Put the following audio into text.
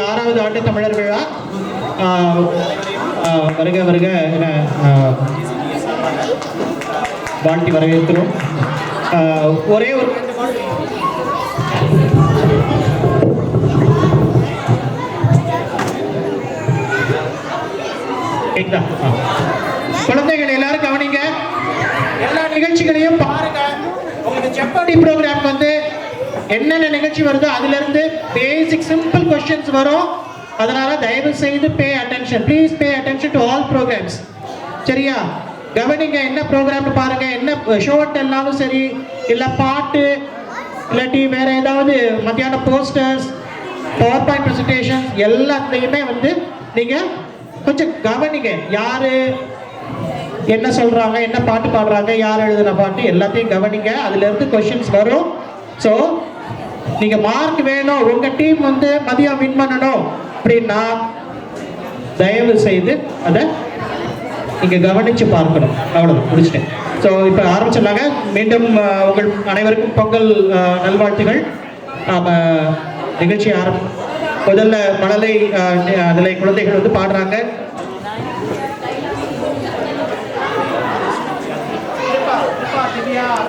6வது ஆண்டு தமிழர் விழா வருக வருக என வாழ்த்தி வரவேற்கிறோம். ஒரே ஒரு குழந்தைகள் எல்லாரும் கவனிங்க, எல்லா நிகழ்ச்சிகளையும் பாருங்க. உங்களுக்கு ஜெப்பர்டி ப்ரோக்ராம் வந்து என்னென்ன நிகழ்ச்சி வருதோ அதுல இருந்து பேசிக் சிம்பிள் क्वेश्चंस வரும். அதனால தயவு செய்து pay attention, please pay attention to all programmes. சரியா? கவனிங்க, என்ன ப்ரோக்ராம்னு பாருங்க. என்ன ஷோட் எல்லாரும் சரி, இல்ல பாட்டு, இல்லாட்டி வேற ஏதாவது மத்தியான போஸ்டர்ஸ், பவர் பாயிண்ட் பிரசன்டேஷன் எல்லாத்தையுமே வந்து நீங்க கொஞ்சம் கவனிங்க. யாரு என்ன சொல்றாங்க, என்ன பாட்டு பாடுறாங்க, யார் எழுதுன பாட்டு எல்லாத்தையும் கவனிங்க. அதுல இருந்து क्वेश्चंस வரும். ஸோ நீங்க மார்க் வேணும், உங்க டீம் வந்து மதியம் வின் பண்ணணும் அப்படின்னா தயவு செய்து அதை நீங்க கவனிச்சு பார்க்கணும். அவ்வளவு முடிச்சிட்டேன். ஸோ இப்போ ஆரம்பிச்சிடலாங்க. மீண்டும் உங்கள் அனைவருக்கும் பொங்கல் நல்வாழ்த்துகள். நிகழ்ச்சி முதல்ல மழலை அதில் குழந்தைகள் வந்து பாடுறாங்க.